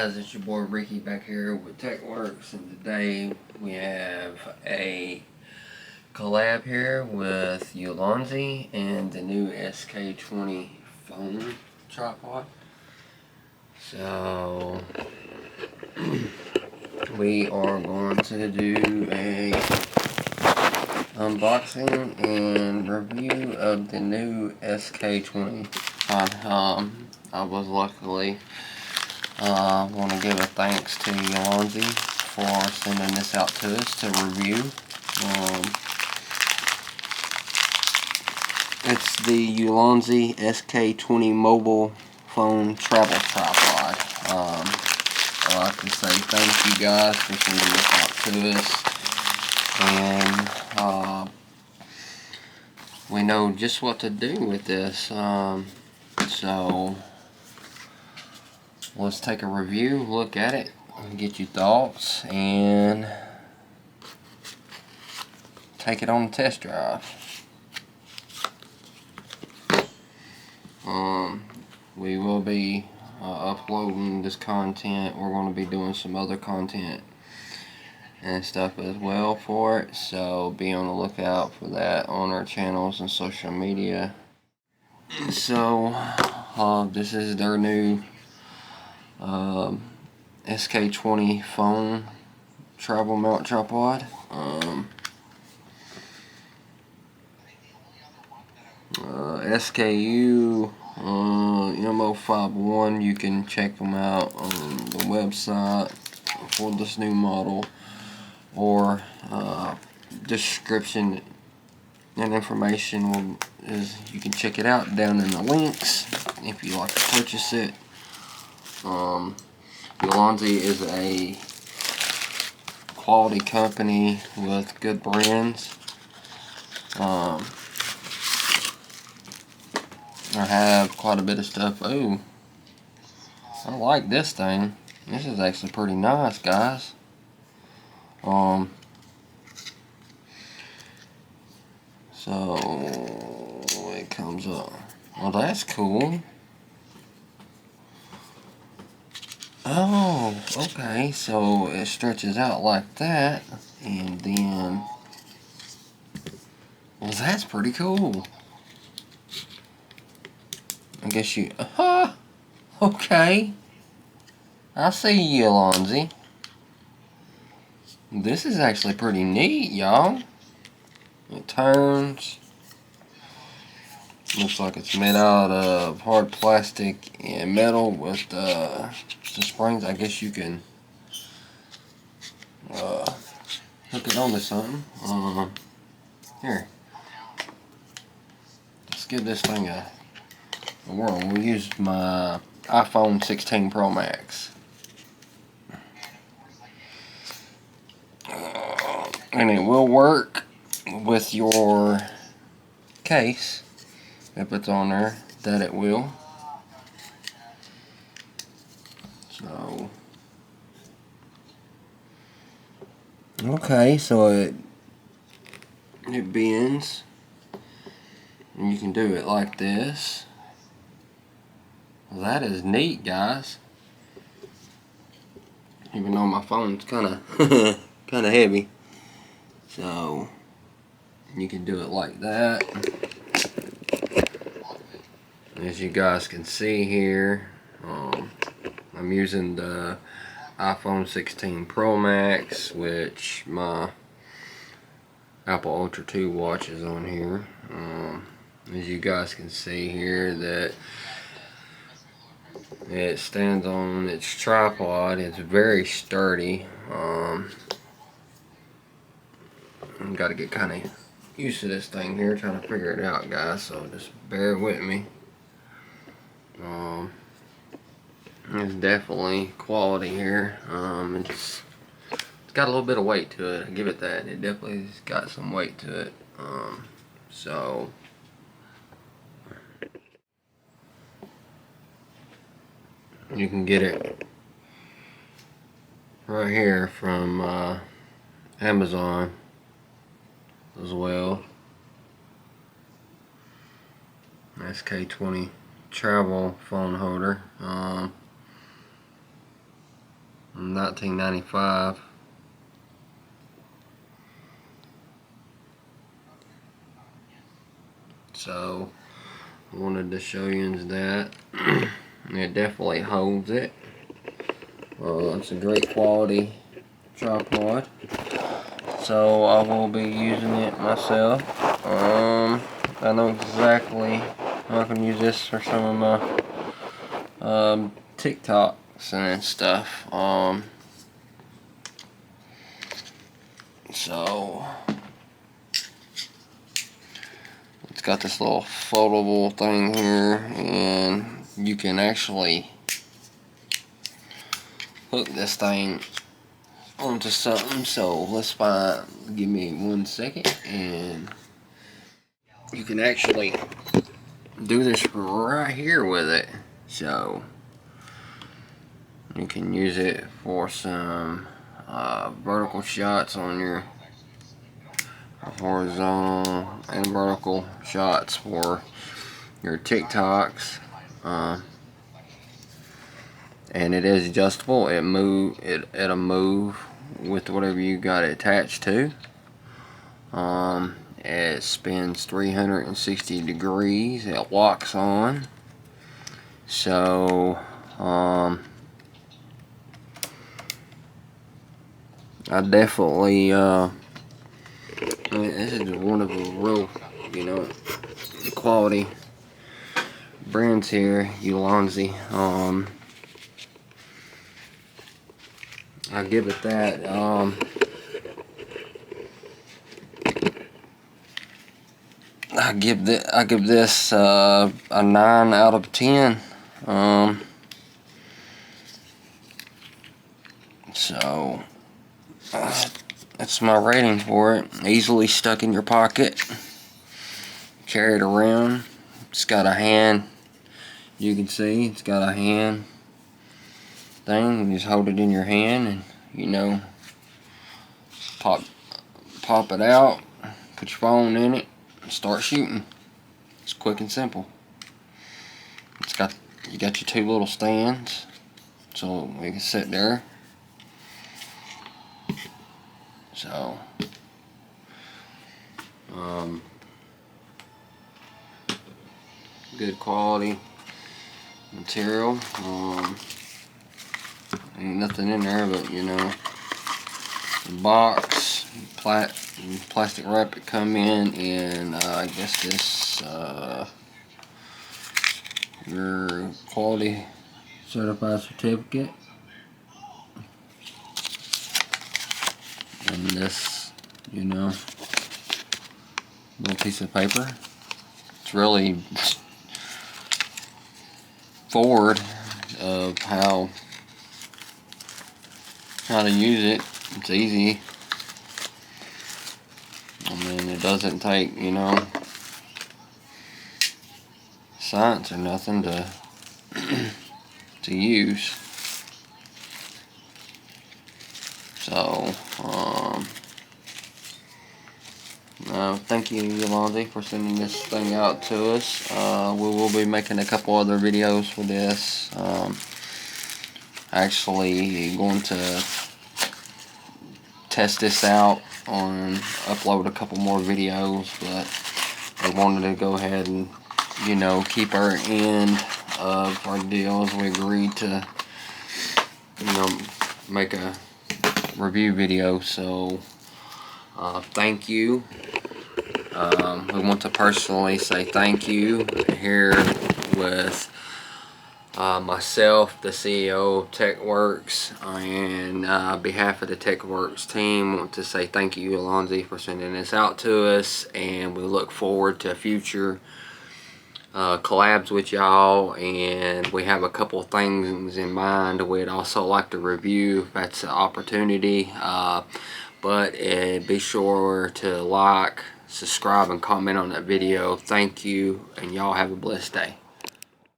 guys, it's your boy Ricky back here with TechWorks, and today we have a collab here with Ulanzi and the new SK-20 phone tripod. So we are going to do a unboxing and review of the new SK-20. I was luckily want to give a thanks to Ulanzi for sending this out to us to review. It's the Ulanzi SK-20 mobile phone travel tripod. I'd like to say thank you guys for sending this out to us, and we know just what to do with this. So let's take a review, look at it, and get your thoughts, and take it on a test drive. We will be uploading this content. We're going to be doing some other content and stuff as well for it, so be on the lookout for that on our channels and social media. So this is their new SK-20 phone travel mount tripod. SKU MO51. You can check them out on the website for this new model, or description and information you can check it out down in the links if you like to purchase it. Ulanzi is a quality company with good brands. I have quite a bit of stuff. Oh, I like this thing. This is actually pretty nice, guys. So it comes up. Well, that's cool. Oh, okay. So it stretches out like that, and then, well, that's pretty cool. I guess you, okay. I see you, Ulanzi. This is actually pretty neat, y'all. It turns. Looks like it's made out of hard plastic and metal with the springs. I guess you can hook it onto something. Here. Let's give this thing a whirl. We'll use my iPhone 16 Pro Max. And it will work with your case if it's on there, that it will. So okay, so it bends, and you can do it like this. Well, that is neat, guys. Even though my phone's kind of heavy, so you can do it like that. As you guys can see here, I'm using the iPhone 16 Pro Max, which my Apple Ultra 2 watch is on here. As you guys can see here, that it stands on its tripod. It's very sturdy. I've got to get kind of used to this thing here, trying to figure it out, guys, so just bear with me. It's definitely quality here. It's got a little bit of weight to it. I give it that. It definitely's got some weight to it. So you can get it right here from Amazon as well. SK-20 travel phone holder. in 1995. So I wanted to show you that. It definitely holds it. It's a great quality tripod. So I will be using it myself. I know exactly how I can use this for some of my TikToks and stuff. So it's got this little foldable thing here, and you can actually hook this thing onto something. So let's give me 1 second, and you can actually do this right here with it. So you can use it for some vertical shots on your horizontal and vertical shots for your TikToks. And it is adjustable. It'll move with whatever you got it attached to. It spins 360 degrees. It locks on. So I definitely this is one of the real, quality brands here, Ulanzi. I give it that. I give this a 9 out of 10. So that's my rating for it. Easily stuck in your pocket. Carry it around. It's got a hand. You can see it's got a hand thing. You just hold it in your hand and pop it out. Put your phone in it and start shooting. It's quick and simple. You got your 2 little stands, so we can sit there. So good quality material. Ain't nothing in there but the box, plastic wrap it come in, and I guess this your quality certified certificate, and this little piece of paper. It's really forward of how to use it. It's easy. I mean, it doesn't take science or nothing to use. So thank you, Ulanzi, for sending this thing out to us. We will be making a couple other videos for this. Actually going to test this out upload a couple more videos, but I wanted to go ahead and keep our end of our deal as we agreed to make a review video. So thank you. We want to personally say thank you here with myself, the CEO of TechWorks, and on behalf of the TechWorks team, I want to say thank you, Ulanzi, for sending this out to us, and we look forward to future collabs with y'all, and we have a couple of things in mind we'd also like to review if that's an opportunity. But be sure to like, subscribe, and comment on that video. Thank you, and y'all have a blessed day.